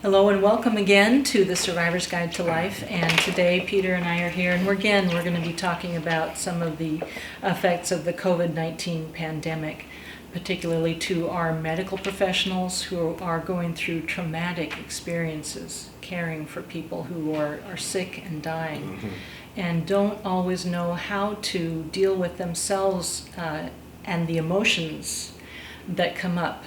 Hello and welcome again to the Survivor's Guide to Life. And today Peter and I are here, and we're going to be talking about some of the effects of the COVID-19 pandemic, particularly to our medical professionals who are going through traumatic experiences, caring for people who are sick and dying, and don't always know how to deal with themselves and the emotions that come up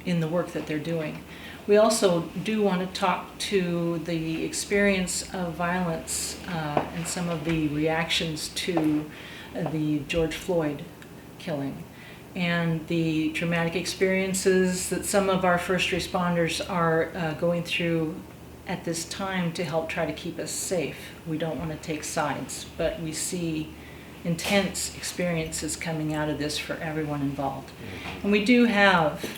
in the work that they're doing. We also do want to talk to the experience of violence and some of the reactions to the George Floyd killing and the traumatic experiences that some of our first responders are going through at this time to help try to keep us safe. We don't want to take sides, but we see intense experiences coming out of this for everyone involved. And we do have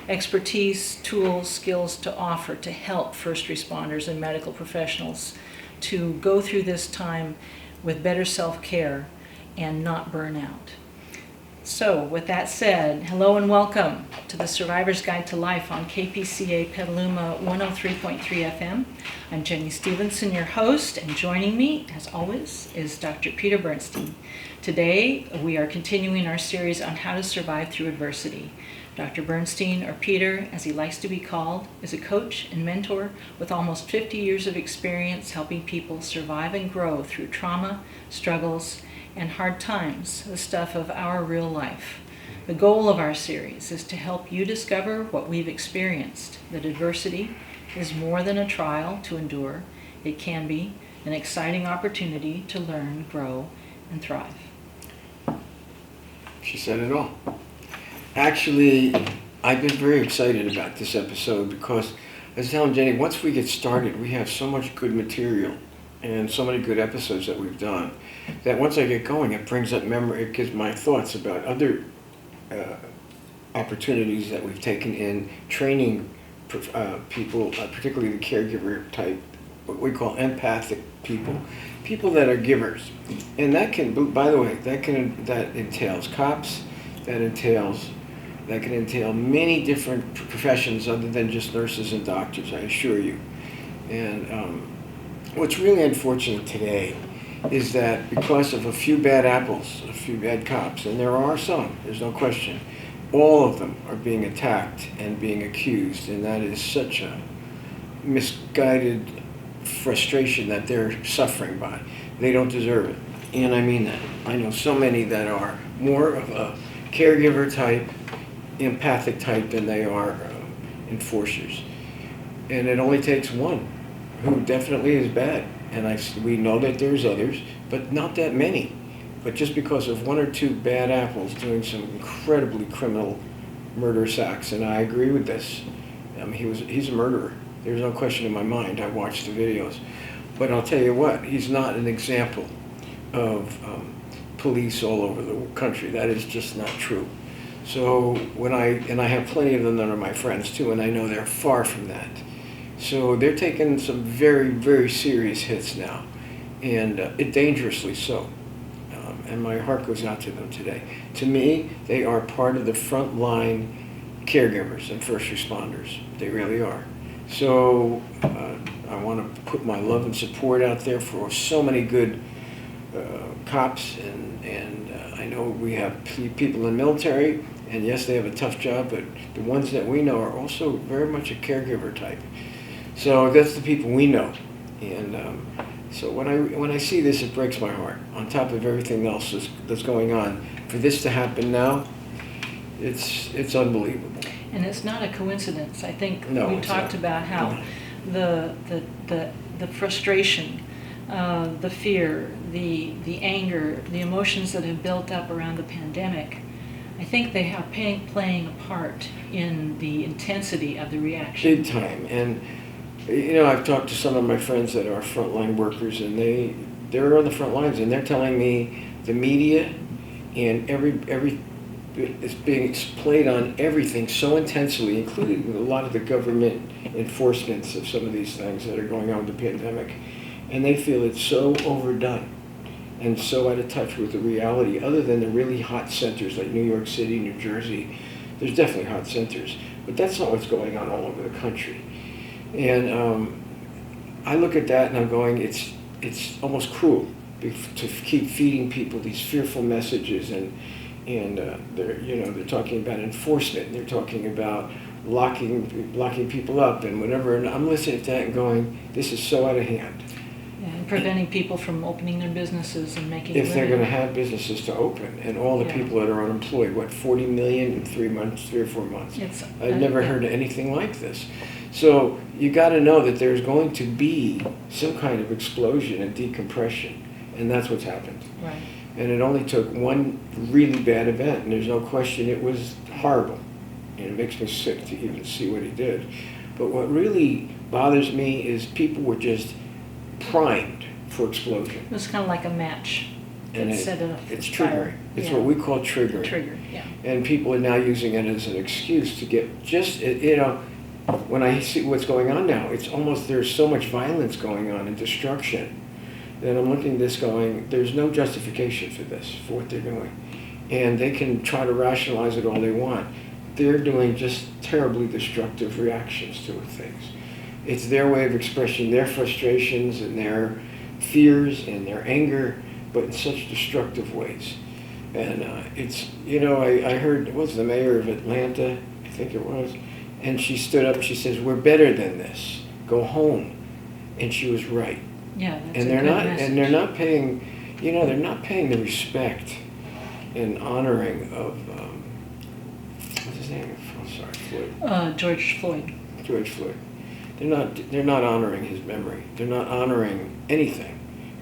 expertise, tools, skills to offer to help first responders and medical professionals to go through this time with better self-care and not burn out. So with that said, hello and welcome to the Survivor's Guide to Life on KPCA Petaluma 103.3 FM. I'm Jenny Stevenson, your host, and joining me, as always, is Dr. Peter Bernstein. Today, we are continuing our series on how to survive through adversity. Dr. Bernstein, or Peter, as he likes to be called, is a coach and mentor with almost 50 years of experience helping people survive and grow through trauma, struggles, and hard times, the stuff of our real life. The goal of our series is to help you discover what we've experienced, that adversity is more than a trial to endure. It can be an exciting opportunity to learn, grow, and thrive. She said it all. Actually, I've been very excited about this episode because, I was telling Jenny, once we get started, we have so much good material and so many good episodes that we've done that once I get going, it brings up memory, it gives my thoughts about other opportunities that we've taken in training people, particularly the caregiver type, what we call empathic people, people that are givers. And that can, by the way, that entails cops, that can entail many different professions other than just nurses and doctors, I assure you. And what's really unfortunate today is that because of a few bad apples, a few bad cops, and there are some, there's no question, all of them are being attacked and being accused, and that is such a misguided frustration that they're suffering by. They don't deserve it, and I mean that. I know so many that are more of a caregiver type, empathic type than they are enforcers. And it only takes one who definitely is bad. And we know that there's others, but not that many. But just because of one or two bad apples doing some incredibly criminal murderous acts, and I agree with this. He's a murderer. There's no question in my mind. I watched the videos. But I'll tell you what, he's not an example of police all over the country. That is just not true. So I have plenty of them that are my friends too, and I know they're far from that. So they're taking some very, very serious hits now, and dangerously so. And my heart goes out to them today. To me, they are part of the frontline caregivers and first responders. They really are. So I want to put my love and support out there for so many good cops, and I know we have people in the military, and yes, they have a tough job, but the ones that we know are also very much a caregiver type. So that's the people we know, and so when I see this, it breaks my heart. On top of everything else that's going on, for this to happen now, it's unbelievable. And it's not a coincidence. I think we talked about how the frustration, the fear, the anger, the emotions that have built up around the pandemic, I think they are playing a part in the intensity of the reaction. Big time. And I've talked to some of my friends that are frontline workers, and they're on the front lines, and they're telling me the media and every is being played on everything so intensely, including a lot of the government enforcements of some of these things that are going on with the pandemic, and they feel it's so overdone and so out of touch with the reality. Other than the really hot centers like New York City, New Jersey, there's definitely hot centers, but that's not what's going on all over the country. And I look at that and I'm going, it's almost cruel to keep feeding people these fearful messages, and they're talking about enforcement, they're talking about locking people up and whatever, and I'm listening to that and going, this is so out of hand. Yeah, and preventing people from opening their businesses and making If they're going to living. have businesses to open, and all the Yeah. people that are unemployed, what, 40 million in 3 months, 3 or 4 months? I've never heard of anything like this. So you got to know that there's going to be some kind of explosion and decompression, and that's what's happened. Right. And it only took one really bad event, and there's no question it was horrible. And it makes me sick to even see what he did. But what really bothers me is people were just primed for explosion. It was kind of like a match. And It's triggering. It's what we call triggering. Trigger, yeah. And people are now using it as an excuse to get just, when I see what's going on now, it's almost, there's so much violence going on and destruction that I'm looking at this going, there's no justification for this, for what they're doing. And they can try to rationalize it all they want. They're doing just terribly destructive reactions to things. It's their way of expressing their frustrations and their fears and their anger, but in such destructive ways. And I heard, it was the mayor of Atlanta, I think it was, and she stood up and she says, we're better than this, go home. And she was right. Yeah, that's And a they're good not, message. and they're not paying, they're not paying the respect and honoring of, what's his name? I'm sorry, Floyd. George Floyd. George Floyd. They're not honoring his memory. They're not honoring anything.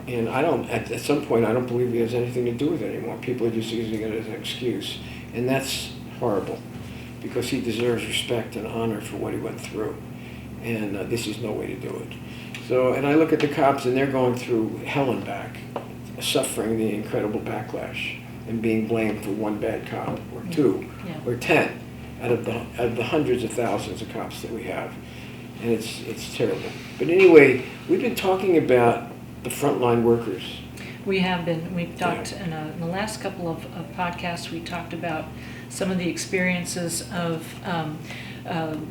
And at some point, I don't believe he has anything to do with it anymore. People are just using it as an excuse. And that's horrible, because he deserves respect and honor for what he went through. And this is no way to do it. So, and I look at the cops, and they're going through hell and back, suffering the incredible backlash and being blamed for one bad cop or two or 10 out of the hundreds of thousands of cops that we have. And it's terrible. But anyway, we've been talking about the frontline workers. We have been. We've talked in the last couple of podcasts, we talked about some of the experiences of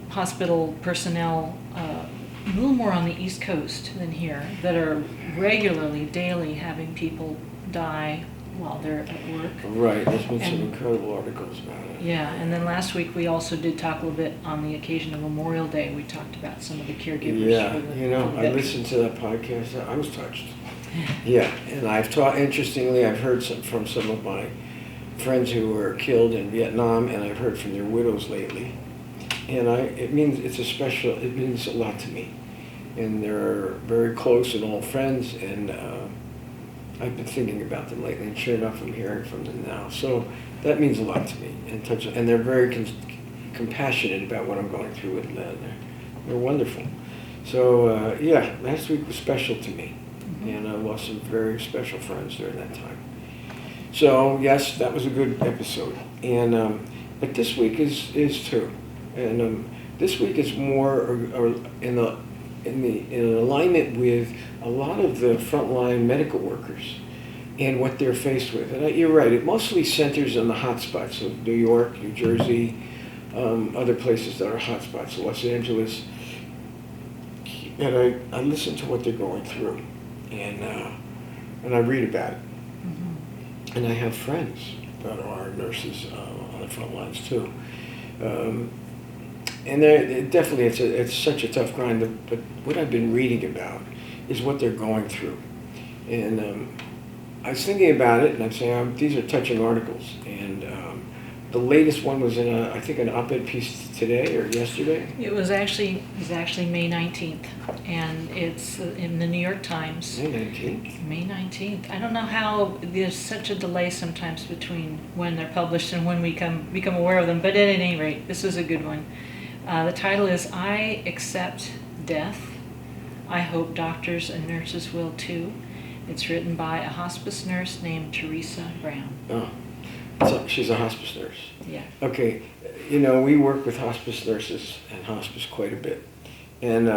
hospital personnel, a little more on the East Coast than here, that are regularly, daily having people die while they're at work. Right, there's been some incredible articles about it. Yeah, and then last week we also did talk a little bit on the occasion of Memorial Day. We talked about some of the caregivers. Yeah, for the I veterans. listened to that podcast. I was touched. Yeah, and interestingly, I've heard from some of my friends who were killed in Vietnam, and I've heard from their widows lately. And it means a lot to me. And they're very close and old friends, and I've been thinking about them lately, and sure enough, I'm hearing from them now. So that means a lot to me, and they're very compassionate about what I'm going through with them. They're wonderful. So last week was special to me, and I lost some very special friends during that time. So yes, that was a good episode, and but this week is too, and this week is more in alignment with a lot of the frontline medical workers and what they're faced with. And you're right, it mostly centers on the hot spots of New York, New Jersey, other places that are hot spots, Los Angeles. And I listen to what they're going through, and I read about it. Mm-hmm. And I have friends that are nurses on the front lines too. And definitely, it's such a tough grind. But what I've been reading about is what they're going through. And I was thinking about it, and I'm saying, these are touching articles. And the latest one was in I think an op-ed piece today or yesterday. It was actually May 19th, and it's in the New York Times. May 19th? May 19th. I don't know how there's such a delay sometimes between when they're published and when we become aware of them, but at any rate, this is a good one. The title is, I Accept Death. I hope doctors and nurses will too. It's written by a hospice nurse named Teresa Brown. Oh, so she's a hospice nurse. Yeah. Okay, we work with hospice nurses and hospice quite a bit. And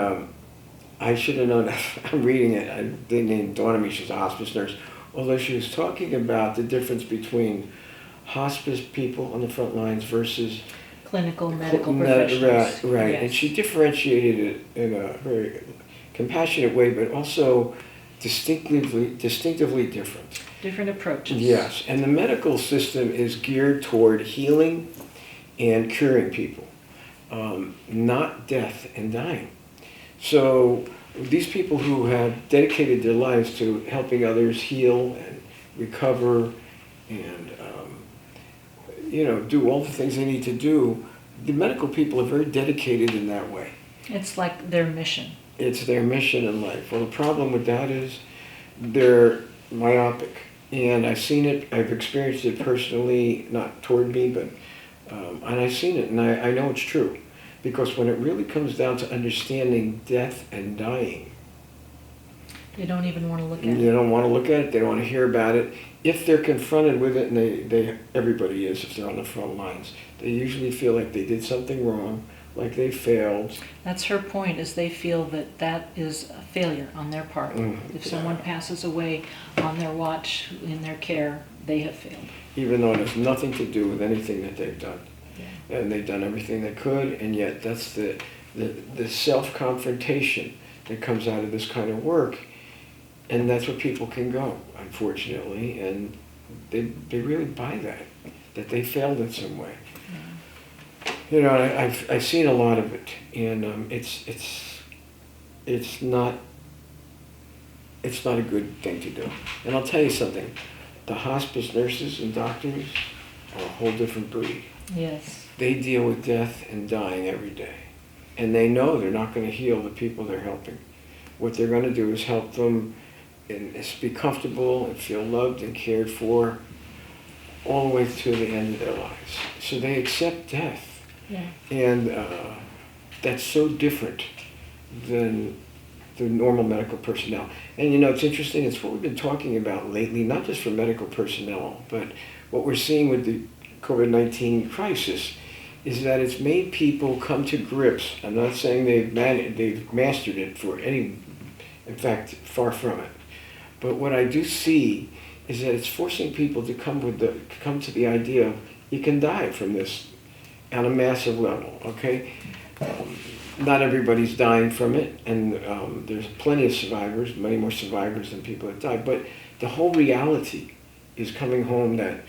I should have known that. I'm reading it. It didn't even dawn on me she's a hospice nurse. Although she was talking about the difference between hospice people on the front lines versus clinical medical professionals. Right. Yes. And she differentiated it in a very compassionate way, but also distinctively different. Different approaches. Yes, and the medical system is geared toward healing and curing people, not death and dying. So these people who have dedicated their lives to helping others heal and recover and do all the things they need to do, the medical people are very dedicated in that way. It's like their mission. It's their mission in life. Well, the problem with that is they're myopic. And I've seen it, I've experienced it personally, not toward me, but, and I've seen it, and I know it's true. Because when it really comes down to understanding death and dying, They don't even want to look at they it. don't want to look at it, they don't want to hear about it. If they're confronted with it, and everybody is if they're on the front lines, they usually feel like they did something wrong, like they failed. That's her point, is they feel that that is a failure on their part. If someone passes away on their watch, in their care, they have failed. Even though it has nothing to do with anything that they've done. Yeah. And they've done everything they could, and yet that's the self-confrontation that comes out of this kind of work. And that's where people can go, unfortunately, and they really buy that they failed in some way. I've seen a lot of it, and it's not a good thing to do. And I'll tell you something, the hospice nurses and doctors are a whole different breed. Yes. They deal with death and dying every day, and they know they're not going to heal the people they're helping. What they're going to do is help them and be comfortable and feel loved and cared for all the way to the end of their lives. So they accept death. Yeah. And that's so different than the normal medical personnel. And it's interesting, it's what we've been talking about lately, not just for medical personnel, but what we're seeing with the COVID-19 crisis is that it's made people come to grips. I'm not saying they've mastered it in fact, far from it. But what I do see is that it's forcing people to come to the idea of you can die from this on a massive level, okay? Not everybody's dying from it, and there's plenty of survivors, many more survivors than people that died, but the whole reality is coming home that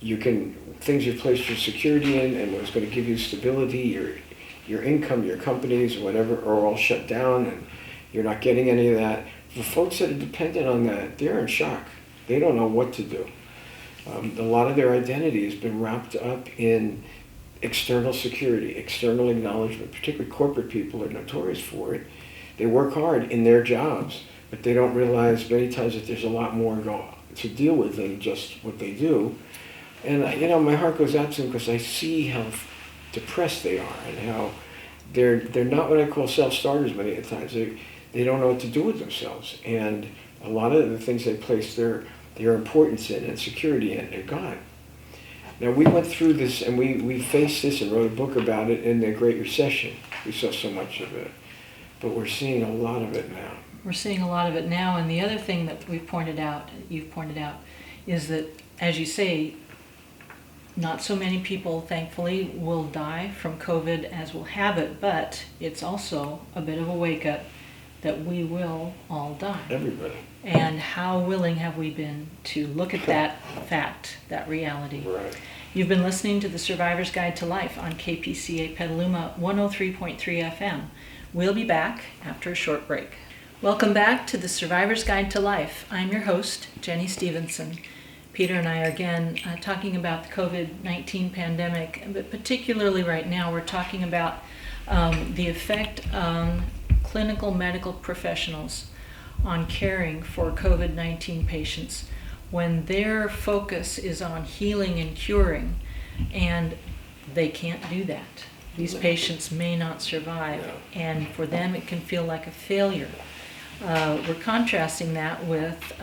things you've placed your security in and what's going to give you stability, your income, your companies, whatever, are all shut down, and you're not getting any of that. For folks that are dependent on that, they're in shock. They don't know what to do. A lot of their identity has been wrapped up in external security, external acknowledgement. Particularly corporate people are notorious for it. They work hard in their jobs, but they don't realize many times that there's a lot more to deal with than just what they do. And my heart goes out to them because I see how depressed they are and how they're not what I call self-starters many times. They don't know what to do with themselves, and a lot of the things they place their importance in and security in are gone. Now, we went through this, and we faced this and wrote a book about it in the Great Recession. We saw so much of it, but we're seeing a lot of it now. We're seeing a lot of it now, and the other thing that you've pointed out, is that, as you say, not so many people, thankfully, will die from COVID as will have it, but it's also a bit of a wake-up that we will all die. Everybody. And how willing have we been to look at that fact, that reality? Right. You've been listening to the Survivor's Guide to Life on KPCA Petaluma 103.3 FM. We'll be back after a short break. Welcome back to the Survivor's Guide to Life. I'm your host, Jenny Stevenson. Peter and I are again talking about the COVID-19 pandemic, but particularly right now we're talking about the effect on clinical medical professionals on caring for COVID-19 patients when their focus is on healing and curing, and they can't do that. These patients may not survive, and for them it can feel like a failure. We're contrasting that with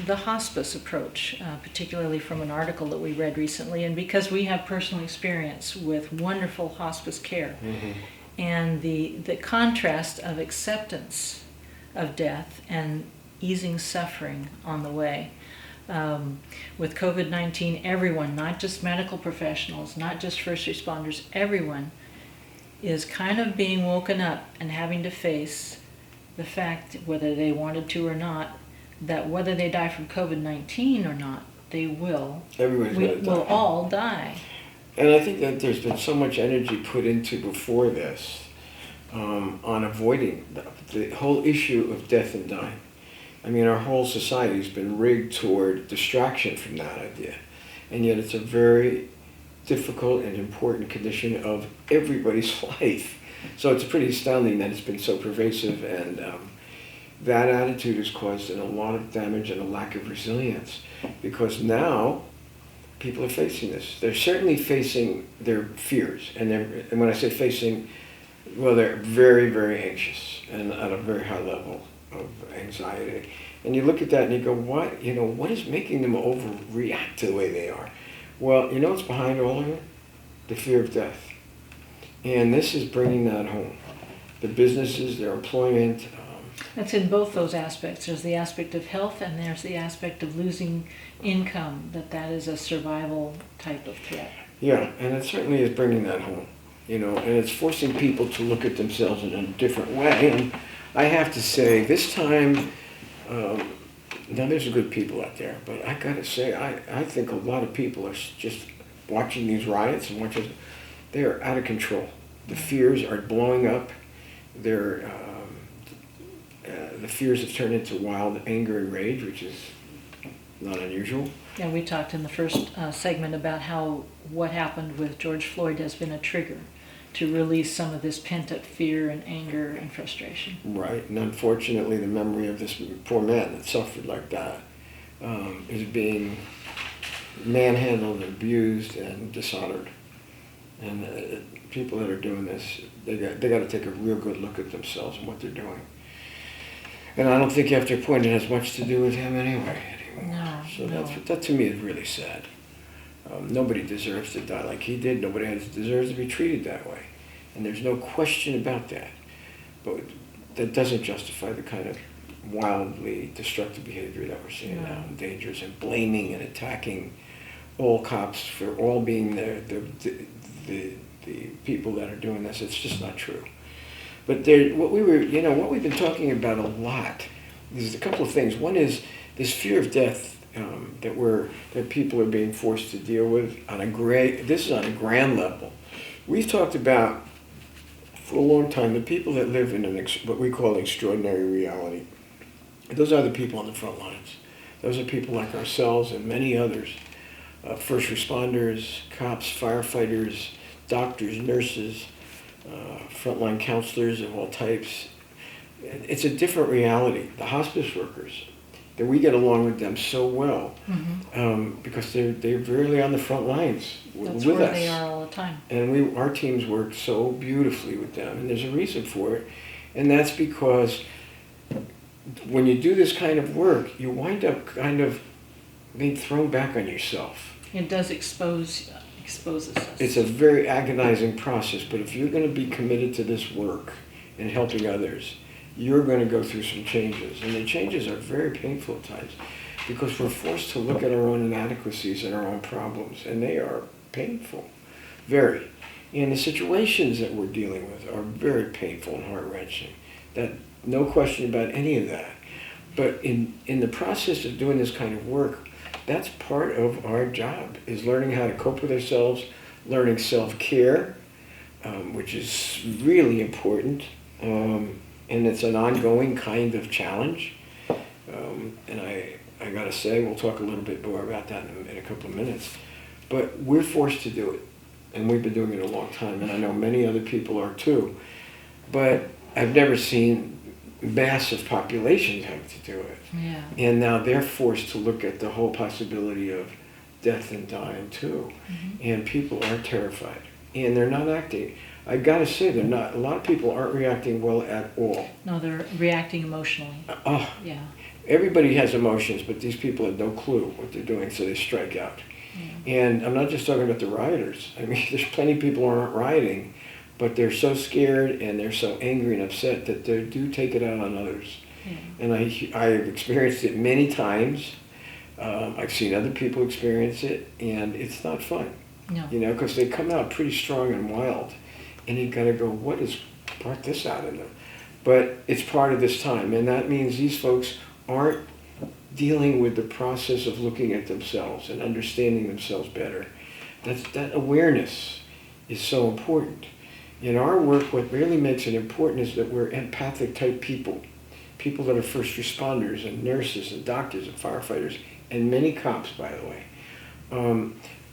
the hospice approach, particularly from an article that we read recently, and because we have personal experience with wonderful hospice care. Mm-hmm. And the contrast of acceptance of death and easing suffering on the way. With COVID-19, everyone, not just medical professionals, not just first responders, everyone is kind of being woken up and having to face the fact, whether they wanted to or not, that whether they die from COVID-19 or not, they will. Everybody's We going to die. will all die. And I think that there's been so much energy put into before this on avoiding the whole issue of death and dying. I mean, our whole society's been rigged toward distraction from that idea. And yet it's a very difficult and important condition of everybody's life. So it's pretty astounding that it's been so pervasive, and that attitude has caused a lot of damage and a lack of resilience, because now people are facing this. They're certainly facing their fears, and when I say facing, well, they're very, very anxious and at a very high level of anxiety. And you look at that and you go, what is making them overreact to the way they are? Well, you know what's behind all of it? The fear of death. And this is bringing that home. The businesses, their employment. That's in both those aspects. There's the aspect of health, and there's the aspect of losing income, that is a survival type of threat. Yeah, and it certainly is bringing that home. And it's forcing people to look at themselves in a different way. And I have to say, this time, now there's good people out there, but I gotta say, I think a lot of people are just watching these riots and they're out of control. The fears are blowing up. The fears have turned into wild anger and rage, which is not unusual. Yeah, we talked in the first segment about how what happened with George Floyd has been a trigger to release some of this pent-up fear and anger and frustration. Right, and unfortunately the memory of this poor man that suffered like that is being manhandled, abused, and dishonored. And people that are doing this, they got to take a real good look at themselves and what they're doing. And I don't think after a point it has much to do with him anymore. No, so no. That to me is really sad. Nobody deserves to die like he did. Nobody deserves to be treated that way. And there's no question about that. But that doesn't justify the kind of wildly destructive behavior that we're seeing now, and dangerous, and blaming and attacking all cops for all being the people that are doing this. It's just not true. But what we've been talking about a lot is a couple of things. One is this fear of death that people are being forced to deal with this is on a grand level. We've talked about for a long time the people that live in what we call extraordinary reality. Those are the people on the front lines. Those are people like ourselves and many others, first responders, cops, firefighters, doctors, nurses, frontline counselors of all types. It's a different reality. The hospice workers, that we get along with them so well, because they're really on the front lines with us. That's where they are all the time. And our teams work so beautifully with them, and there's a reason for it. And that's because when you do this kind of work, you wind up kind of being thrown back on yourself. It does exposes us. It's a very agonizing process, but if you're going to be committed to this work and helping others, you're going to go through some changes. And the changes are very painful at times, because we're forced to look at our own inadequacies and our own problems, and they are painful, very. And the situations that we're dealing with are very painful and heart-wrenching. No question about any of that. But in the process of doing this kind of work, that's part of our job, is learning how to cope with ourselves, learning self-care, which is really important. And it's an ongoing kind of challenge. And I gotta say, we'll talk a little bit more about that in a couple of minutes. But we're forced to do it. And we've been doing it a long time. And I know many other people are too. But I've never seen massive populations have to do it. Yeah. And now they're forced to look at the whole possibility of death and dying too. And people are terrified. And they're not acting. I gotta say, a lot of people aren't reacting well at all. No, they're reacting emotionally. Yeah. Everybody has emotions, but these people have no clue what they're doing, so they strike out. Yeah. And I'm not just talking about the rioters. I mean, there's plenty of people who aren't rioting, but they're so scared and they're so angry and upset that they do take it out on others. Yeah. And I've experienced it many times. I've seen other people experience it, and it's not fun. No. You know, because they come out pretty strong and wild, and you got to go, what has brought this out in them? But it's part of this time, and that means these folks aren't dealing with the process of looking at themselves and understanding themselves better. That awareness is so important. In our work, what really makes it important is that we're empathic type people that are first responders and nurses and doctors and firefighters, and many cops, by the way,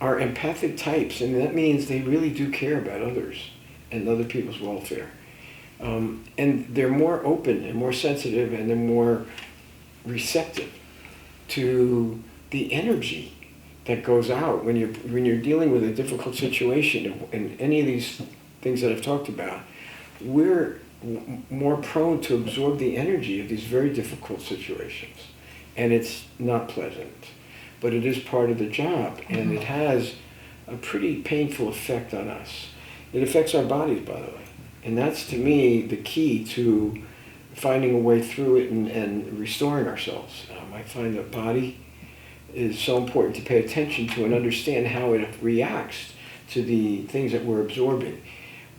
are empathic types, and that means they really do care about others and other people's welfare. And they're more open and more sensitive, and they're more receptive to the energy that goes out when you're dealing with a difficult situation. And any of these things that I've talked about, we're more prone to absorb the energy of these very difficult situations, and it's not pleasant, but it is part of the job, and it has a pretty painful effect on us. It affects our bodies, by the way, and that's, to me, the key to finding a way through it and restoring ourselves. I find that body is so important to pay attention to and understand how it reacts to the things that we're absorbing.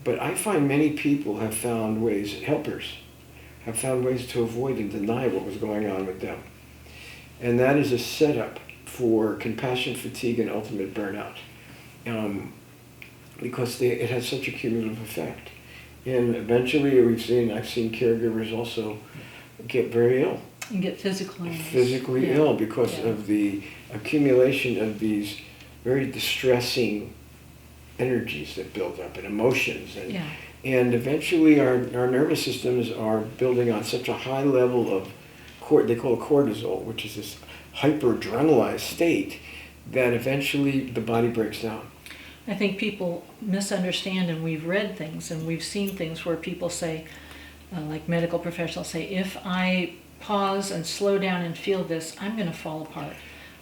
But I find many people have found ways, helpers, have found ways to avoid and deny what was going on with them. And that is a setup for compassion fatigue and ultimate burnout, because it has such a cumulative effect. And eventually I've seen caregivers also get very ill. And get physically ill because of the accumulation of these very distressing energies that build up and emotions. And eventually our nervous systems are building on such a high level of, they call it cortisol, which is this hyper-adrenalized state, that eventually the body breaks down. I think people misunderstand, and we've read things and we've seen things where people say, like medical professionals say, if I pause and slow down and feel this, I'm going to fall apart.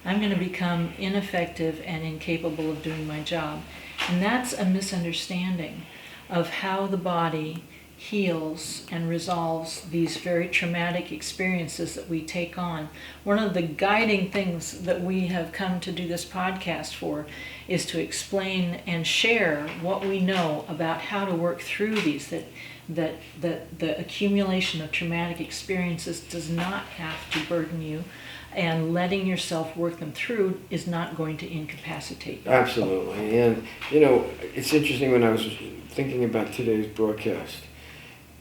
I'm going to become ineffective and incapable of doing my job. And that's a misunderstanding of how the body heals and resolves these very traumatic experiences that we take on. One of the guiding things that we have come to do this podcast for is to explain and share what we know about how to work through these, that the accumulation of traumatic experiences does not have to burden you, and letting yourself work them through is not going to incapacitate you. Absolutely. And, you know, it's interesting, when I was thinking about today's broadcast,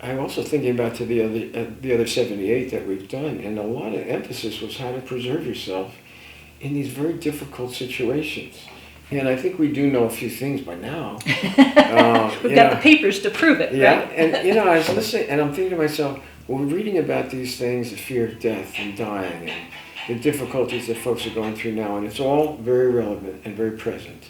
I'm also thinking about to the other 78 that we've done, and a lot of emphasis was how to preserve yourself in these very difficult situations. And I think we do know a few things by now. We've got the papers to prove it, yeah, right? And, you know, I was listening, and I'm thinking to myself, well, we're reading about these things, the fear of death and dying, and the difficulties that folks are going through now, and it's all very relevant and very present.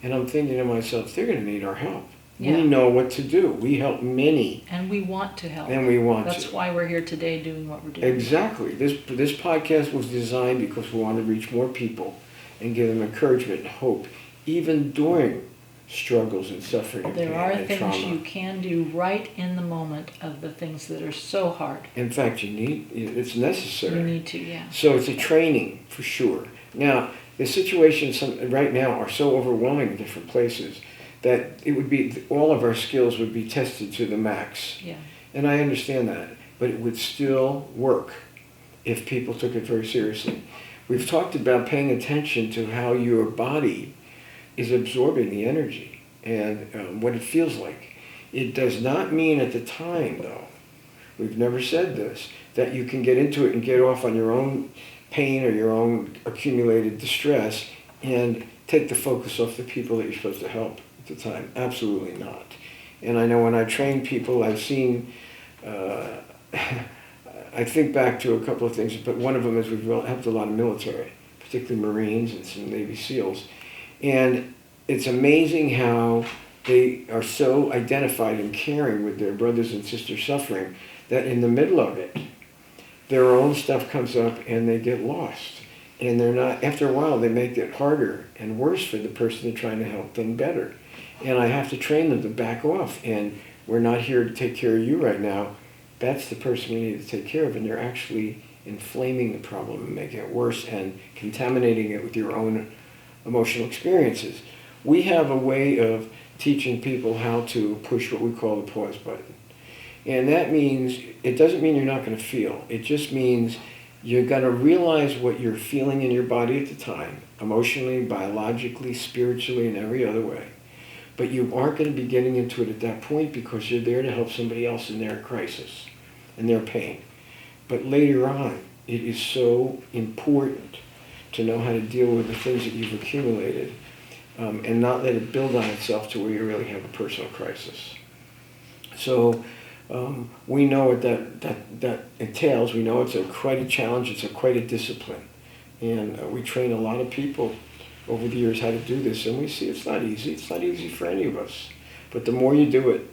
And I'm thinking to myself, they're going to need our help. Yeah. We know what to do. We help many. And we want to help. And we want That's to. why we're here today doing what we're doing. Exactly. This podcast was designed because we want to reach more people and give them encouragement and hope, even during struggles and suffering and pain There are and things trauma. you can do right in the moment of the things that are so hard. In fact, it's necessary. You need to, yeah. So it's a training for sure. Now, the situations right now are so overwhelming in different places that it would be, all of our skills would be tested to the max. Yeah. And I understand that, but it would still work if people took it very seriously. We've talked about paying attention to how your body is absorbing the energy and what it feels like. It does not mean at the time, though, we've never said this, that you can get into it and get off on your own pain or your own accumulated distress and take the focus off the people that you're supposed to help at the time. Absolutely not. And I know when I train people, I've seen, I think back to a couple of things, but one of them is we've helped a lot of military, particularly Marines and some Navy SEALs. And it's amazing how they are so identified and caring with their brothers and sisters suffering that in the middle of it, their own stuff comes up and they get lost. And they're not, after a while, they make it harder and worse for the person they're trying to help than better. And I have to train them to back off. And we're not here to take care of you right now. That's the person we need to take care of. And they're actually inflaming the problem and making it worse and contaminating it with your own emotional experiences. We have a way of teaching people how to push what we call the pause button. And that means, it doesn't mean you're not going to feel. It just means you're going to realize what you're feeling in your body at the time, emotionally, biologically, spiritually, and every other way. But you aren't going to be getting into it at that point because you're there to help somebody else in their crisis, in their pain. But later on, it is so important to know how to deal with the things that you've accumulated and not let it build on itself to where you really have a personal crisis. So we know what that entails. We know it's quite a challenge. It's quite a discipline. And we train a lot of people over the years how to do this, and we see it's not easy. It's not easy for any of us. But the more you do it,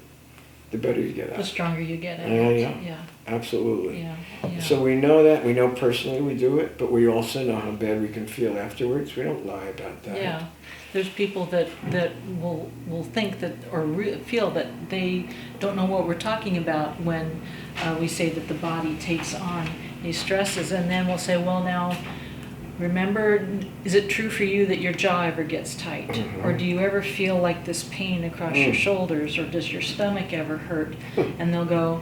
the better you get at it. The stronger you get at it. Yeah. Absolutely. Yeah. So we know that. We know personally we do it, but we also know how bad we can feel afterwards. We don't lie about that. Yeah. There's people that will think that or feel that they don't know what we're talking about when we say that the body takes on these stresses, and then we'll say, well, now, remember, is it true for you that your jaw ever gets tight? Mm-hmm. Or do you ever feel like this pain across your shoulders? Or does your stomach ever hurt? And they'll go,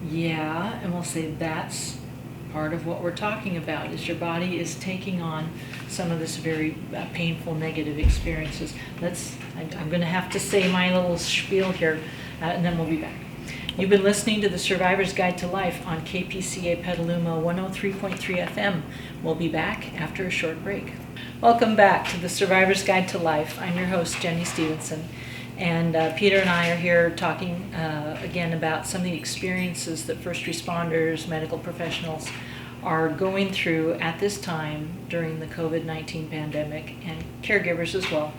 yeah, and we'll say that's part of what we're talking about, is your body is taking on some of this very painful negative experiences. I'm going to have to say my little spiel here, and then we'll be back. You've been listening to The Survivor's Guide to Life on KPCA Petaluma 103.3 FM. We'll be back after a short break. Welcome back to The Survivor's Guide to Life. I'm your host, Jenny Stevenson. And Peter and I are here talking again about some of the experiences that first responders, medical professionals are going through at this time during the COVID-19 pandemic, and caregivers as well,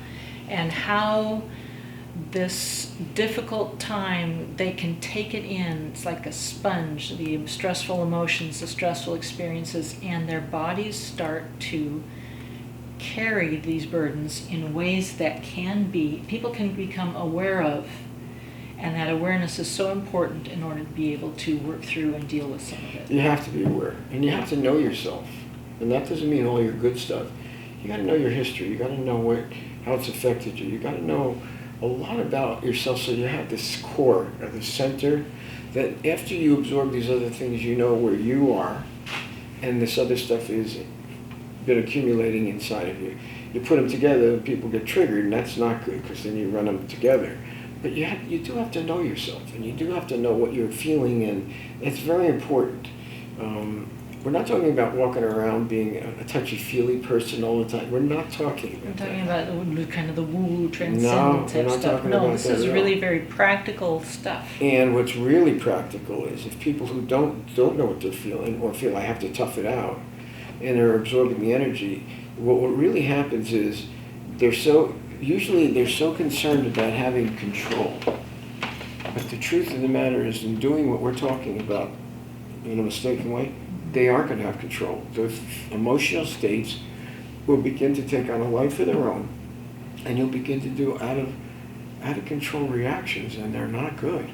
and how this difficult time, they can take it in. It's like a sponge, the stressful emotions, the stressful experiences, and their bodies start to carry these burdens in ways that people can become aware of. And that awareness is so important in order to be able to work through and deal with some of it. You have to be aware, and you have to know yourself. And that doesn't mean all your good stuff. You got to know your history. You got to know how it's affected you. You got to know a lot about yourself, so you have this core, or the center, that after you absorb these other things, you know where you are, and this other stuff is been accumulating inside of you. You put them together, people get triggered, and that's not good, because then you run them together. But you do have to know yourself, and you do have to know what you're feeling, and it's very important. We're not talking about walking around being a touchy-feely person all the time. We're not talking about that. We're talking about kind of the woo-woo transcendent type stuff. No, this is really very practical stuff. And what's really practical is if people who don't know what they're feeling, or feel I have to tough it out, and they're absorbing the energy, what really happens is they're so concerned about having control. But the truth of the matter is, in doing what we're talking about in a mistaken way, they aren't going to have control. Those emotional states will begin to take on a life of their own, and you'll begin to do out of control reactions, and they're not good.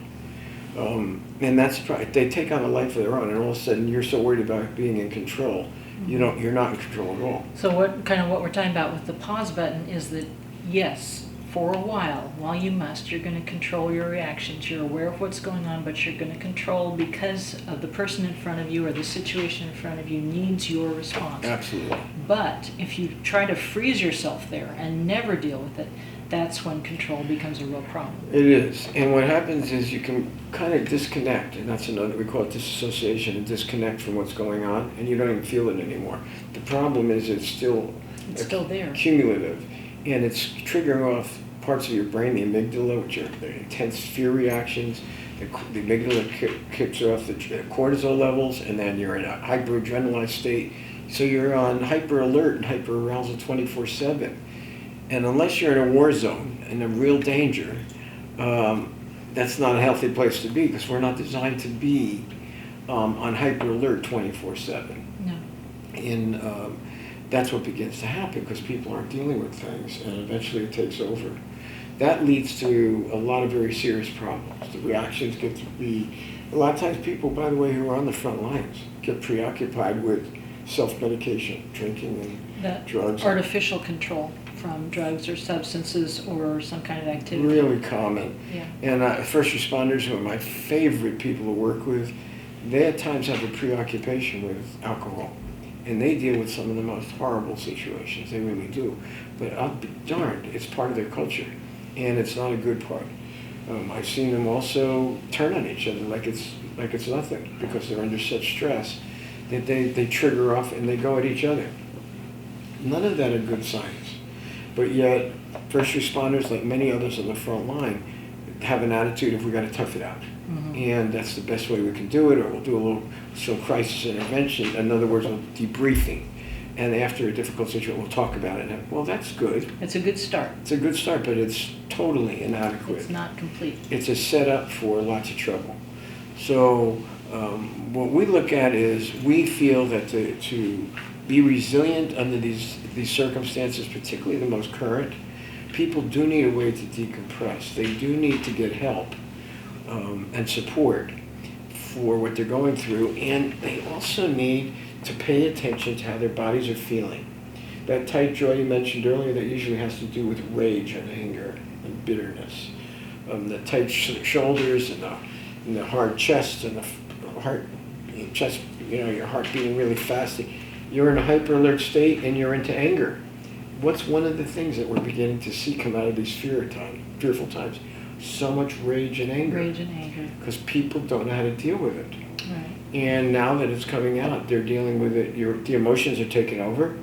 And that's they take on a life of their own, and all of a sudden you're so worried about being in control, you're not in control at all. So what we're talking about with the pause button is that, yes, for a while you must, you're going to control your reactions. You're aware of what's going on, but you're going to control because of the person in front of you or the situation in front of you needs your response. Absolutely. But if you try to freeze yourself there and never deal with it, that's when control becomes a real problem. It is. And what happens is you can kind of disconnect, and that's another, we call it disassociation, and disconnect from what's going on, and you don't even feel it anymore. The problem is it's still there. Cumulative, and it's triggering off parts of your brain, the amygdala, which are the intense fear reactions. The amygdala kicks off the cortisol levels, and then you're in a hyperadrenalized state. So you're on hyper alert and hyper arousal 24/7. And unless you're in a war zone, in a real danger, that's not a healthy place to be, because we're not designed to be on hyper alert 24/7. No. And that's what begins to happen, because people aren't dealing with things, and eventually it takes over. that leads to a lot of very serious problems. The reactions get to be, a lot of times people, by the way, who are on the front lines get preoccupied with self-medication, drinking and That drugs. artificial control from drugs or substances or some kind of activity. Really common. Yeah. And first responders, who are my favorite people to work with, they at times have a preoccupation with alcohol. And they deal with some of the most horrible situations, they really do. But I'll be darned, it's part of their culture, and it's not a good part. I've seen them also turn on each other like it's nothing, because they're under such stress that they trigger off and they go at each other. None of that are good signs. But yet, first responders, like many others on the front line, have an attitude of we got to tough it out. Mm-hmm. And that's the best way we can do it, or we'll do a little crisis intervention. In other words, we'll debriefing. And after a difficult situation, we'll talk about it. And, well, that's good. It's a good start. It's a good start, but it's totally inadequate. It's not complete. It's a setup for lots of trouble. So what we look at is we feel that to be resilient under these circumstances, particularly the most current, people do need a way to decompress. They do need to get help and support for what they're going through, and they also need to pay attention to how their bodies are feeling. That tight jaw you mentioned earlier, that usually has to do with rage and anger and bitterness. The tight shoulders and the hard chest and the heart, chest, your heart beating really fast. You're in a hyper alert state and you're into anger. What's one of the things that we're beginning to see come out of these fearful times? So much rage and anger. Rage and anger. Because people don't know how to deal with it. Right. And now that it's coming out, they're dealing with it. The emotions are taking over,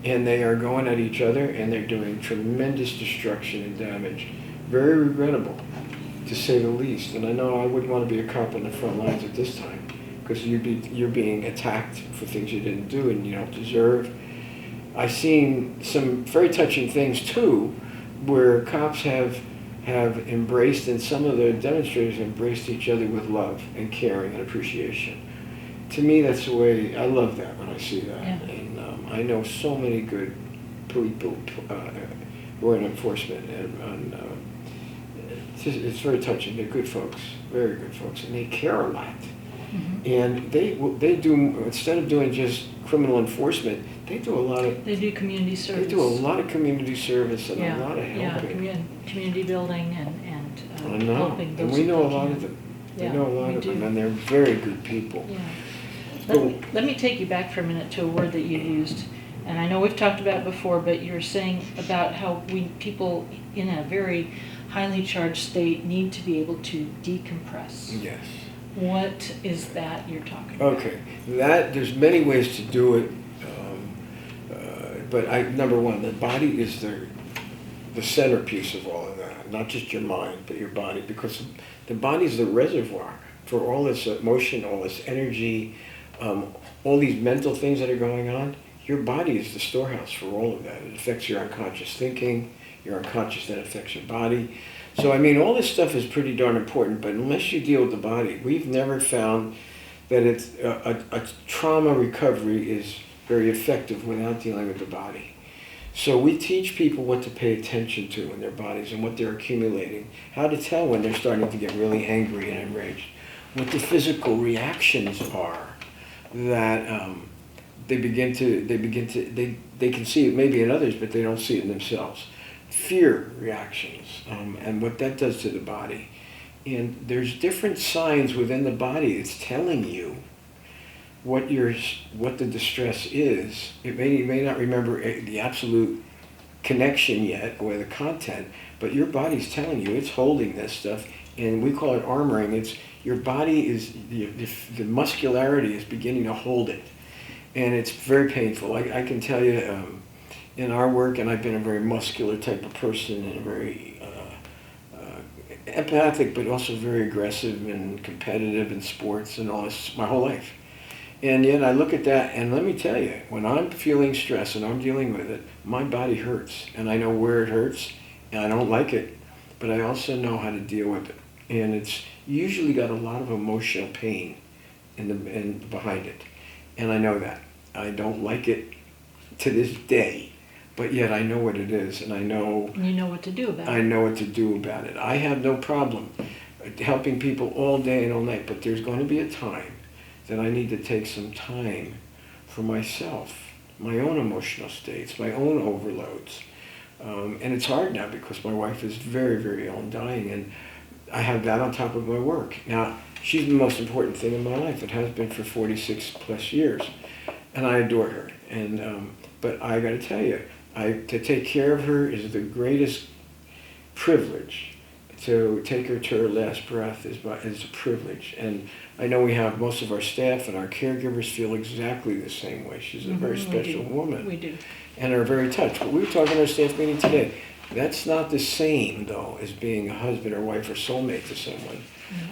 and they are going at each other, and they're doing tremendous destruction and damage. Very regrettable, to say the least. And I know I wouldn't want to be a cop on the front lines at this time, because you're being attacked for things you didn't do and you don't deserve. I've seen some very touching things too, where cops have embraced, and some of the demonstrators embraced each other with love and caring and appreciation. To me, that's the way, I love that when I see that. Yeah. And I know so many good people who are in enforcement, and it's very touching. They're good folks, very good folks, and they care a lot. Mm-hmm. And they do, instead of doing just criminal enforcement, they do a lot of... They do community service. They do a lot of community service and a lot of helping. Yeah, community building and I know, helping those and we know a who lot can. of them. Yeah, we know a lot we of them, do. and they're very good people. Yeah. Let me take you back for a minute to a word that you used, and I know we've talked about it before, but you were saying about how people in a very highly charged state need to be able to decompress. Yes. What is that you're talking about? Okay, there's many ways to do it, but number one, the body is the centerpiece of all of that, not just your mind, but your body, because the body is the reservoir for all this emotion, all this energy, all these mental things that are going on. Your body is the storehouse for all of that. It affects your unconscious thinking, your unconscious then affects your body. So, I mean, all this stuff is pretty darn important, but unless you deal with the body, we've never found that it's a trauma recovery is very effective without dealing with the body. So we teach people what to pay attention to in their bodies and what they're accumulating, how to tell when they're starting to get really angry and enraged, what the physical reactions are that they can see it maybe in others, but they don't see it in themselves. Fear reactions, and what that does to the body. And there's different signs within the body that's telling you what the distress is. You may not remember the absolute connection yet or the content, but your body's telling you it's holding this stuff, and we call it armoring. It's your body is the muscularity is beginning to hold it, and it's very painful. I can tell you. In our work, and I've been a very muscular type of person and a very empathic, but also very aggressive and competitive in sports and all this my whole life. And yet I look at that, and let me tell you, when I'm feeling stress and I'm dealing with it, my body hurts, and I know where it hurts, and I don't like it, but I also know how to deal with it. And it's usually got a lot of emotional pain in behind it, and I know that. I don't like it to this day. but yet I know what it is, and I know You know what to do about it. I know what to do about it. I have no problem helping people all day and all night, but there's going to be a time that I need to take some time for myself, my own emotional states, my own overloads. And it's hard now because my wife is very, very ill and dying, and I have that on top of my work. Now, she's the most important thing in my life. It has been for 46 plus years, and I adore her. And but I got to tell you, to take care of her is the greatest privilege. To take her to her last breath is a privilege. And I know we have most of our staff and our caregivers feel exactly the same way. She's a very special woman. We do. And are very touched. But we were talking at our staff meeting today. That's not the same, though, as being a husband or wife or soulmate to someone.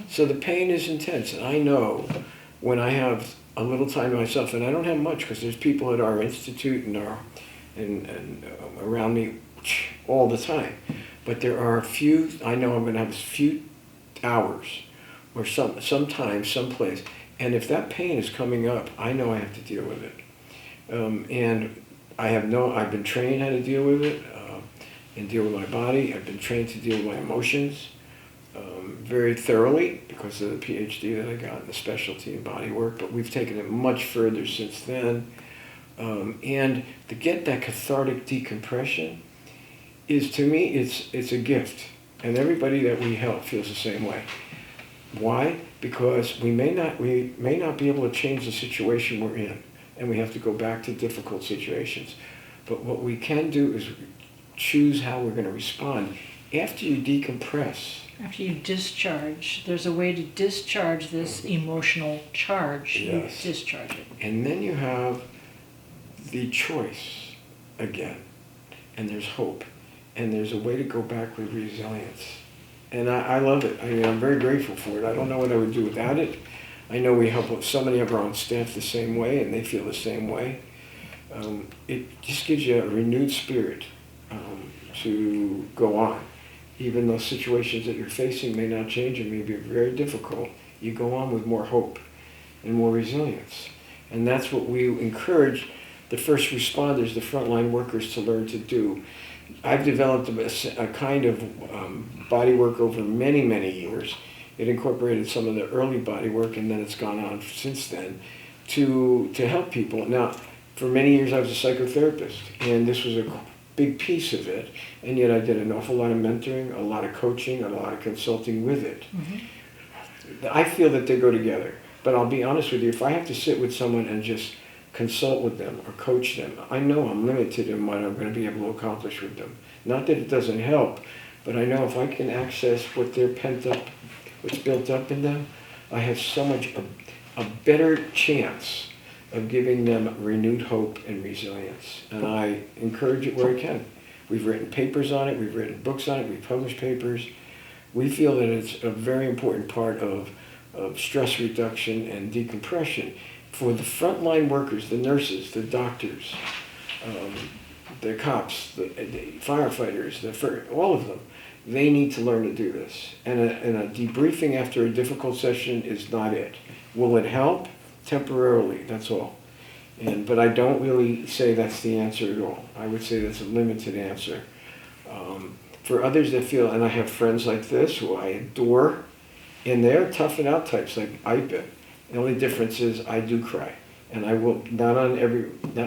So the pain is intense. And I know when I have a little time to myself, and I don't have much because there's people at our institute and around me all the time. But there are a few, I know I'm going to have a few hours or sometimes, someplace. And if that pain is coming up, I know I have to deal with it. And I've been trained how to deal with it and deal with my body. I've been trained to deal with my emotions very thoroughly because of the PhD that I got in the specialty in body work. But we've taken it much further since then. And to get that cathartic decompression is, to me, it's a gift. And everybody that we help feels the same way. Why? Because we may not be able to change the situation we're in, and we have to go back to difficult situations. But what we can do is choose how we're going to respond. After you decompress, After you discharge, there's a way to discharge this emotional charge. Yes. You discharge it. And then you have the choice again. And there's hope. And there's a way to go back with resilience. And I love it. I mean, I'm very grateful for it. I don't know what I would do without it. I know we help so many of our own staff the same way, and they feel the same way. It just gives you a renewed spirit to go on. Even those situations that you're facing may not change and may be very difficult. You go on with more hope and more resilience. And that's what we encourage the first responders, the frontline workers, to learn to do. I've developed a kind of body work over many, many years. It incorporated some of the early body work, and then it's gone on since then to help people. Now, for many years I was a psychotherapist, and this was a big piece of it, and yet I did an awful lot of mentoring, a lot of coaching, a lot of consulting with it. I feel that they go together, but I'll be honest with you, if I have to sit with someone and just consult with them or coach them, I know I'm limited in what I'm going to be able to accomplish with them. Not that it doesn't help, but I know if I can access what they're pent up, what's built up in them, I have so much a better chance of giving them renewed hope and resilience. And I encourage it where I can. We've written papers on it, we've written books on it, we've published papers. We feel that it's a very important part of stress reduction and decompression. For the frontline workers, the nurses, the doctors, the cops, the firefighters, all of them, they need to learn to do this. And a debriefing after a difficult session is not it. Will it help? Temporarily, that's all. But I don't really say that's the answer at all. I would say that's a limited answer. For others that feel, and I have friends like this who I adore, and they're tough and out types like I've been. The only difference is I do cry, and I will not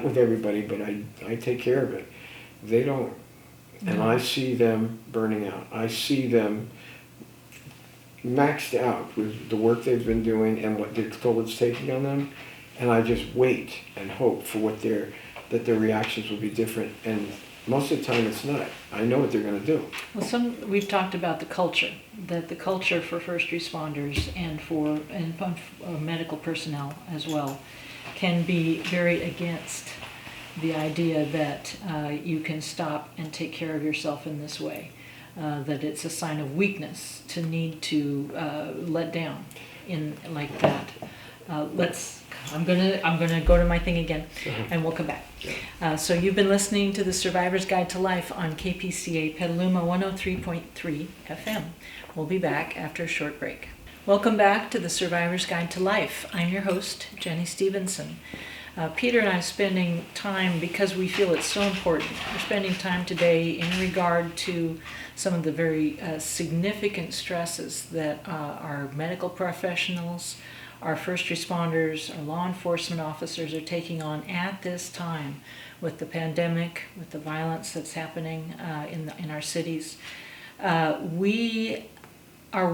with everybody, but I take care of it. They don't, and I see them burning out. I see them maxed out with the work they've been doing and what they're told it's taking on them, and I just wait and hope for that their reactions will be different. And most of the time, it's not. I know what they're going to do. Well, we've talked about the culture, that the culture for first responders and for medical personnel as well can be very against the idea that you can stop and take care of yourself in this way. That it's a sign of weakness to need to let down in like that. I'm gonna go to my thing again, and we'll come back. So you've been listening to the Survivor's Guide to Life on KPCA Petaluma 103.3 FM. We'll be back after a short break. Welcome back to the Survivor's Guide to Life. I'm your host, Jenny Stevenson. Peter and I are spending time, because we feel it's so important, we're spending time today in regard to some of the very significant stresses that our medical professionals, our first responders, our law enforcement officers are taking on at this time with the pandemic, with the violence that's happening in our cities. Our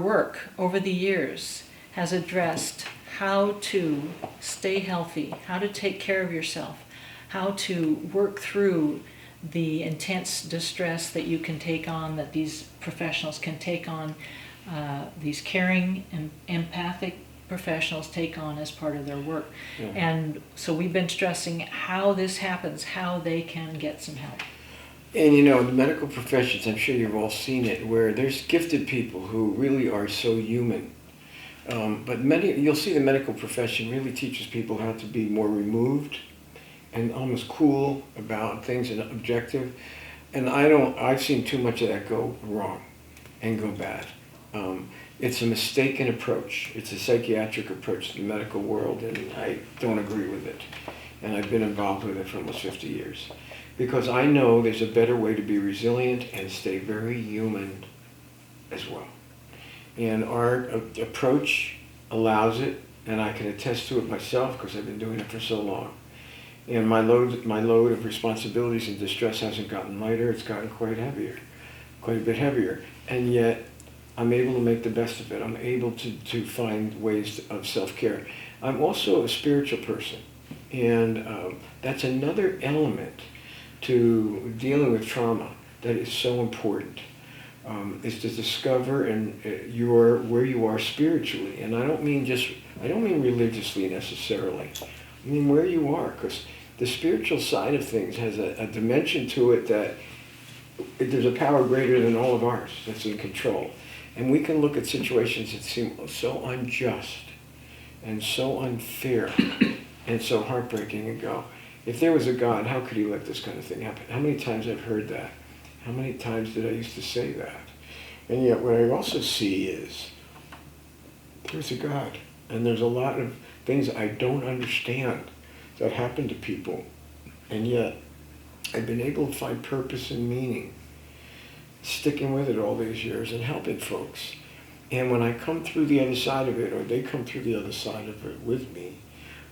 work over the years has addressed how to stay healthy, how to take care of yourself, how to work through the intense distress that you can take on, that these professionals can take on, these caring and empathic professionals take on as part of their work. Yeah. And so we've been stressing how this happens, how they can get some help. And you know, the medical professions, I'm sure you've all seen it, where there's gifted people who really are so human. But you'll see the medical profession really teaches people how to be more removed and almost cool about things and objective. And I've seen too much of that go wrong and go bad. It's a mistaken approach. It's a psychiatric approach to the medical world, and I don't agree with it. And I've been involved with it for almost 50 years. Because I know there's a better way to be resilient and stay very human as well. And our approach allows it, and I can attest to it myself because I've been doing it for so long. And my load of responsibilities and distress hasn't gotten lighter, it's gotten quite a bit heavier. And yet, I'm able to make the best of it. I'm able to find ways of self-care. I'm also a spiritual person, and that's another element to dealing with trauma that is so important. Is to discover where you are spiritually, and I don't mean religiously necessarily. I mean where you are, because the spiritual side of things has a dimension to it that there's a power greater than all of ours that's in control, and we can look at situations that seem so unjust and so unfair and so heartbreaking and go, if there was a God, how could he let this kind of thing happen? How many times I've heard that? How many times did I used to say that? And yet what I also see is there's a God, and there's a lot of things I don't understand that happen to people, and yet I've been able to find purpose and meaning, sticking with it all these years and helping folks. And when I come through the other side of it, or they come through the other side of it with me,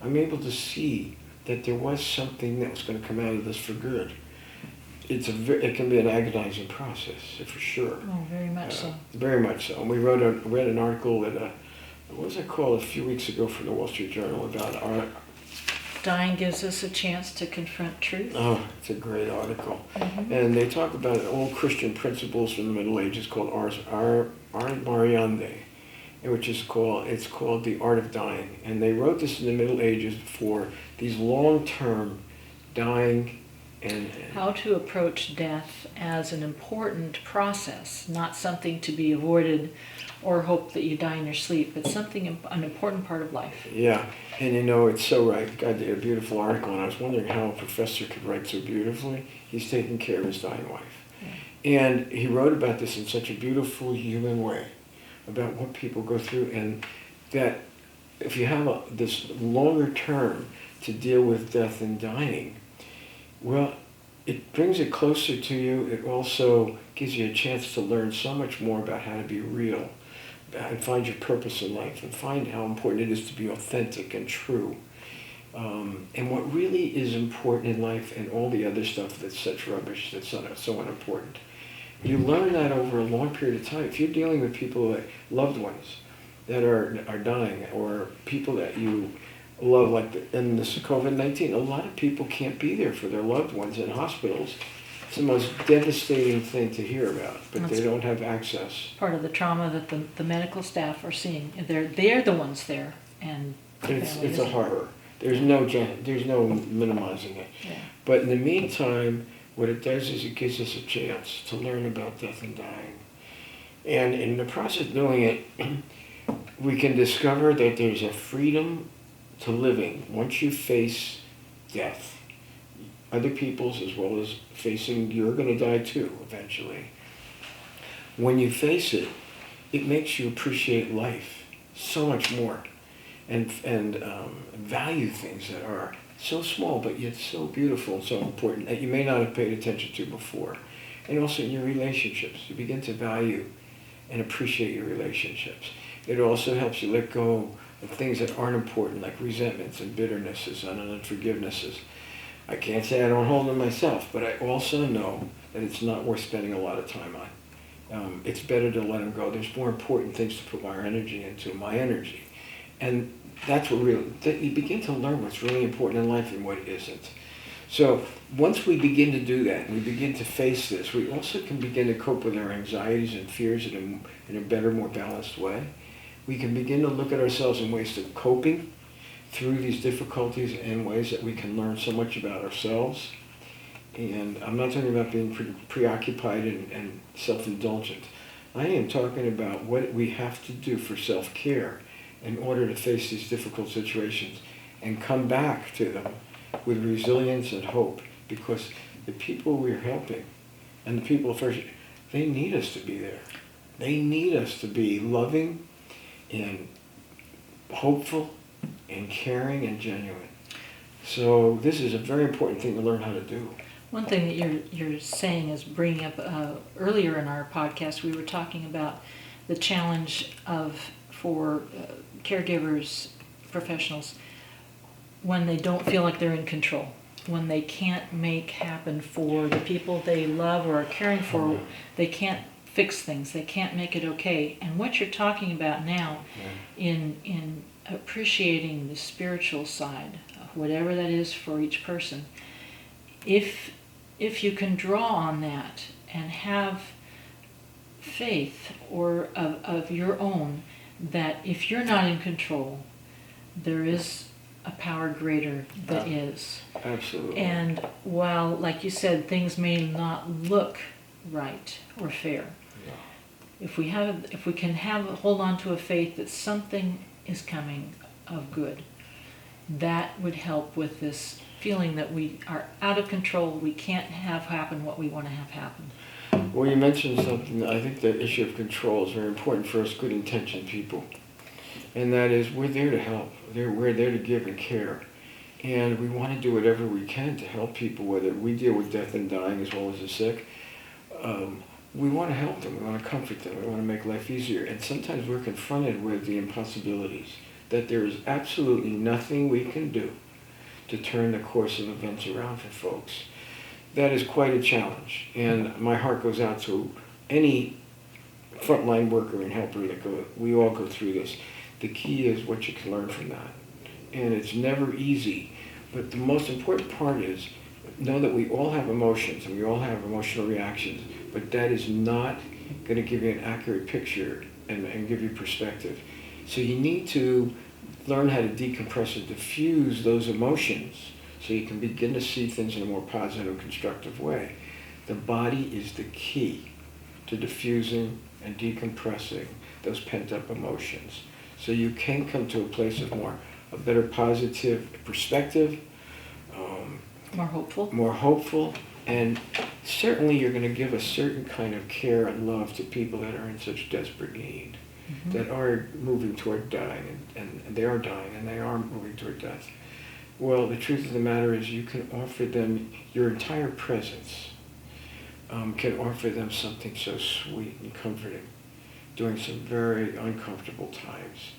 I'm able to see that there was something that was going to come out of this for good. It can be an agonizing process, for sure. Oh, very much so. Very much so. And we read an article that, what was it called, a few weeks ago from the Wall Street Journal about dying gives us a chance to confront truth. Oh, it's a great article. Mm-hmm. And they talk about old Christian principles from the Middle Ages called Ars Mariandi, it's called The Art of Dying. And they wrote this in the Middle Ages for these long-term dying and how to approach death as an important process, not something to be avoided or hope that you die in your sleep, but an important part of life. Yeah, and you know, it's so right. God did a beautiful article, and I was wondering how a professor could write so beautifully. He's taking care of his dying wife. Yeah. And he wrote about this in such a beautiful human way, about what people go through, and that if you have this longer term to deal with death and dying, well, it brings it closer to you. It also gives you a chance to learn so much more about how to be real and find your purpose in life and find how important it is to be authentic and true. And what really is important in life and all the other stuff that's such rubbish, that's so unimportant. You learn that over a long period of time. If you're dealing with people, loved ones that are dying, or people that you love, like in this COVID-19, a lot of people can't be there for their loved ones in hospitals. It's the most devastating thing to hear about, but they don't have access. Part of the trauma that the medical staff are seeing. They're the ones there, and it's a horror. There's no minimizing it. Yeah. But in the meantime, what it does is it gives us a chance to learn about death and dying. And in the process of doing it, we can discover that there's a freedom to living once you face death. Other people's, as well as facing, you're going to die too, eventually. When you face it, it makes you appreciate life so much more and value things that are So small, but yet so beautiful and so important that you may not have paid attention to before. And also in your relationships, you begin to value and appreciate your relationships. It also helps you let go of things that aren't important, like resentments and bitternesses and unforgivenesses. I can't say I don't hold them myself, but I also know that it's not worth spending a lot of time on. It's better to let them go. There's more important things to put my energy into, my energy. And that's what really, that you begin to learn what's really important in life and what isn't. So once we begin to do that, and we begin to face this, we also can begin to cope with our anxieties and fears in a better, more balanced way. We can begin to look at ourselves in ways of coping through these difficulties in ways that we can learn so much about ourselves. And I'm not talking about being preoccupied and self-indulgent. I am talking about what we have to do for self-care in order to face these difficult situations and come back to them with resilience and hope, because the people we're helping and the people first, they need us to be there. They need us to be loving and hopeful and caring and genuine. So this is a very important thing to learn how to do. One thing that you're saying is bringing up earlier in our podcast, we were talking about the challenge for caregivers, professionals, when they don't feel like they're in control, when they can't make happen for the people they love or are caring for, they can't fix things, they can't make it okay. And what you're talking about now in appreciating the spiritual side, whatever that is for each person, if you can draw on that and have faith or of your own, that if you're not in control, there is a power greater that is. Absolutely. And while, like you said, things may not look right or fair, if we can hold on to a faith that something is coming of good, that would help with this feeling that we are out of control, we can't have happen what we want to have happen. Well, you mentioned something, I think the issue of control is very important for us good intentioned people. And that is, we're there to help. We're there to give and care. And we want to do whatever we can to help people, whether we deal with death and dying as well as the sick. We want to help them, we want to comfort them, we want to make life easier. And sometimes we're confronted with the impossibilities, that there is absolutely nothing we can do to turn the course of events around for folks. That is quite a challenge. And my heart goes out to any frontline worker and helper we all go through this. The key is what you can learn from that. And it's never easy. But the most important part is know that we all have emotions and we all have emotional reactions, but that is not going to give you an accurate picture and give you perspective. So you need to learn how to decompress and diffuse those emotions so you can begin to see things in a more positive and constructive way. The body is the key to diffusing and decompressing those pent-up emotions. So you can come to a place of a better positive perspective, more hopeful, and certainly you're going to give a certain kind of care and love to people that are in such desperate need, that are moving toward dying, and they are dying, and they are moving toward death. Well, the truth of the matter is you can offer them your entire presence, can offer them something so sweet and comforting during some very uncomfortable times.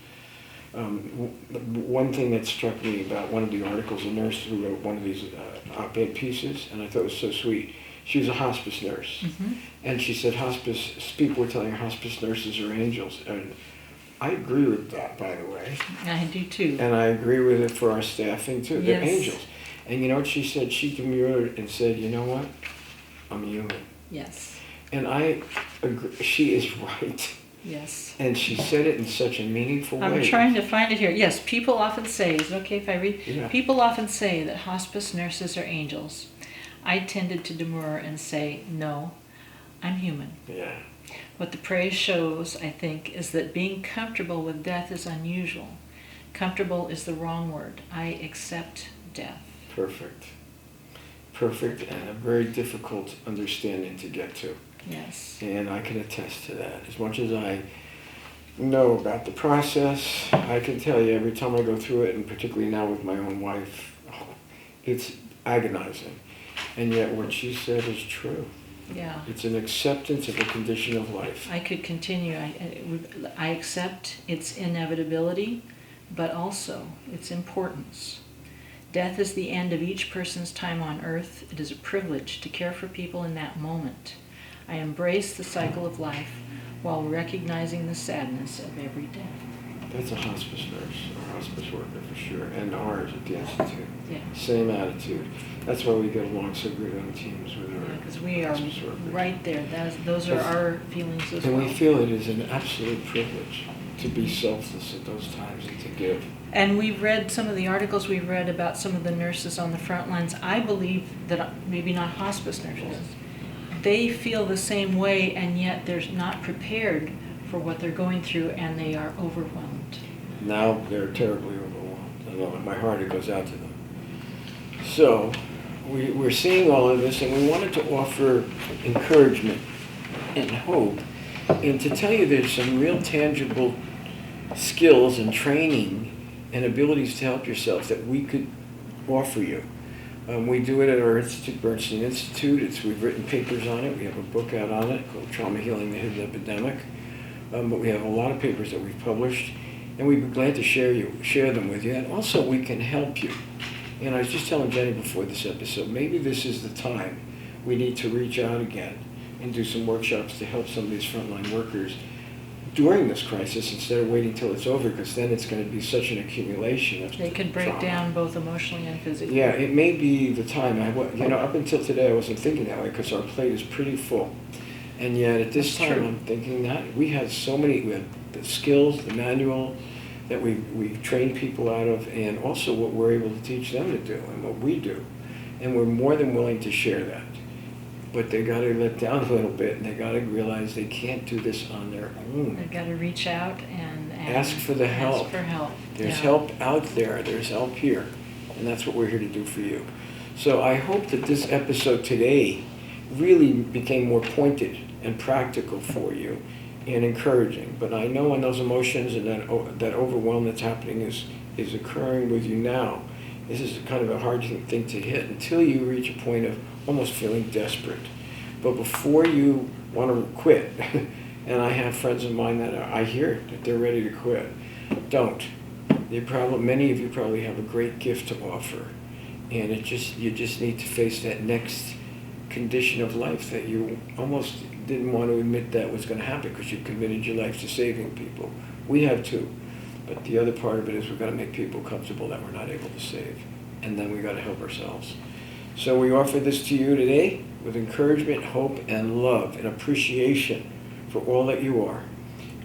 One thing that struck me about one of the articles, a nurse who wrote one of these op-ed pieces, and I thought it was so sweet. She was a hospice nurse, and she said people were telling her hospice nurses are angels, and I agree with that, by the way. I do too. And I agree with it for our staffing too. They're Yes. angels. And you know what she said? She demurred and said, you know what? I'm human. Yes. And I agree. She is right. Yes. And she said it in such a meaningful way. I'm trying to find it here. Yes, people often say, is it okay if I read? Yeah. People often say that hospice nurses are angels. I tended to demur and say, no, I'm human. Yeah. What the praise shows, I think, is that being comfortable with death is unusual. Comfortable is the wrong word. I accept death. Perfect. Perfect, and a very difficult understanding to get to. Yes. And I can attest to that. As much as I know about the process, I can tell you every time I go through it, and particularly now with my own wife, It's agonizing. And yet what she said is true. Yeah. It's an acceptance of a condition of life. I could continue. I accept its inevitability, but also its importance. Death is the end of each person's time on earth. It is a privilege to care for people in that moment. I embrace the cycle of life while recognizing the sadness of every death. That's a hospice nurse, or hospice worker for sure, and ours at the Institute. Yeah. Same attitude. That's why we get along so good on teams with our Because we are hospice workers. right there. Those are our feelings as And well. we feel it is an absolute privilege to be selfless at those times and to give. And we've read some of the articles we've read about some of the nurses on the front lines. I believe that maybe not hospice nurses. They feel the same way, and yet they're not prepared for what they're going through, and they are overwhelmed. Now they're terribly overwhelmed. I know in my heart it goes out to them. So we're seeing all of this, and we wanted to offer encouragement and hope, and to tell you there's some real tangible skills and training and abilities to help yourself that we could offer you. We do it at our institute, Bernstein Institute. We've written papers on it. We have a book out on it called Trauma Healing the Hidden Epidemic. But we have a lot of papers that we've published, and we'd be glad to share them with you. And also, we can help you. And I was just telling Jenny before this episode, maybe this is the time we need to reach out again and do some workshops to help some of these frontline workers during this crisis instead of waiting till it's over, because then it's going to be such an accumulation of They could break trauma. down both emotionally and physically. Yeah, it may be the time. Up until today, I wasn't thinking that way because our plate is pretty full. And yet at this That's time, true. I'm thinking that we have the skills, the manual that we've trained people out of, and also what we're able to teach them to do and what we do. And we're more than willing to share that. But they got to let down a little bit, and they got to realize they can't do this on their own. They've got to reach out and Ask for the help. Ask for help. There's Yeah. help out there. There's help here. And that's what we're here to do for you. So I hope that this episode today really became more pointed and practical for you and encouraging. But I know when those emotions and that overwhelm that's happening is occurring with you now, this is kind of a hard thing to hit until you reach a point of almost feeling desperate. But before you want to quit, and I have friends of mine that I hear that they're ready to quit, don't. Many of you probably have a great gift to offer, and you just need to face that next condition of life that you almost didn't want to admit that was going to happen because you committed your life to saving people. We have too. But the other part of it is we've got to make people comfortable that we're not able to save. And then we've got to help ourselves. So we offer this to you today with encouragement, hope, and love, and appreciation for all that you are.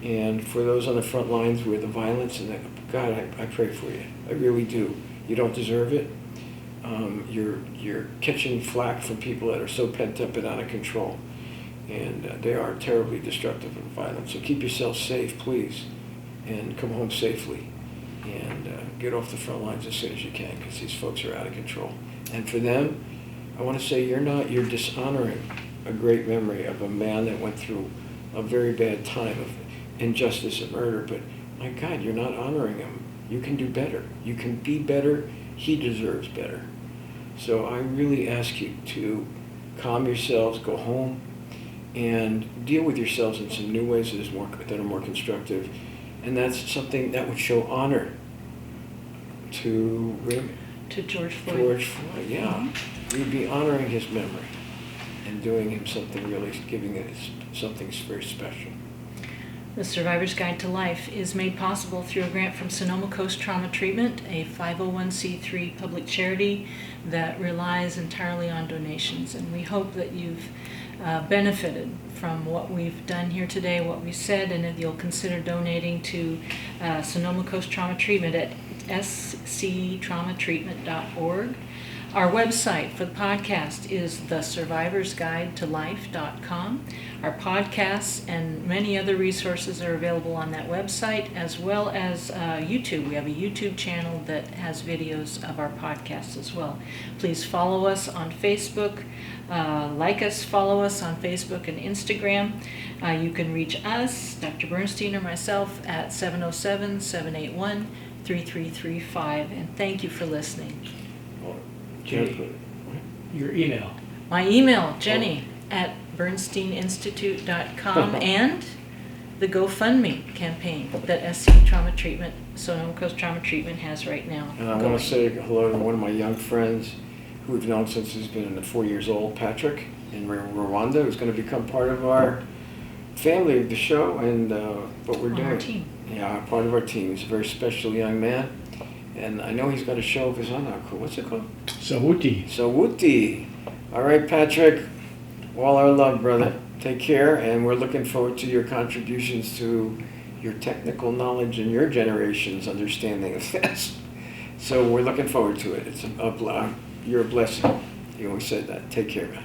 And for those on the front lines with the violence, and God, I pray for you. I really do. You don't deserve it. You're catching flack from people that are so pent up and out of control. And they are terribly destructive and violent. So keep yourself safe, please. And come home safely, and get off the front lines as soon as you can, because these folks are out of control. And for them, I want to say you're dishonoring a great memory of a man that went through a very bad time of injustice and murder, but my God, you're not honoring him. You can do better. You can be better. He deserves better. So I really ask you to calm yourselves, go home, and deal with yourselves in some new ways that are more constructive. And that's something that would show honor to George Floyd. George Floyd, yeah. We'd be honoring his memory and doing him something really, giving it something very special. The Survivor's Guide to Life is made possible through a grant from Sonoma Coast Trauma Treatment, a 501c3 public charity that relies entirely on donations. And we hope that you've benefited from what we've done here today, what we said, and that you'll consider donating to Sonoma Coast Trauma Treatment at sctraumatreatment.org. Our website for the podcast is thesurvivorsguidetolife.com. Our podcasts and many other resources are available on that website, as well as YouTube. We have a YouTube channel that has videos of our podcasts as well. Please follow us on Facebook. Follow us on Facebook and Instagram. You can reach us, Dr. Bernstein or myself, at 707-781-3335. And thank you for listening. Well, Jenny, your email. My email, jenny@bernsteininstitute.com, and the GoFundMe campaign that SC Trauma Treatment, Sonoma Coast Trauma Treatment has right now. And I going. want to say hello to one of my young friends who we've known since he's been 4 years old, Patrick, in Rwanda, who's going to become part of our family of the show and what we're On doing. our team. Yeah, part of our team. He's a very special young man. And I know he's got a show of his own. What's it called? Sawuti. Sawuti. All right, Patrick. All our love, brother. Take care, and we're looking forward to your contributions to your technical knowledge and your generation's understanding of this. So we're looking forward to it. You're a blessing. You always said that. Take care, man.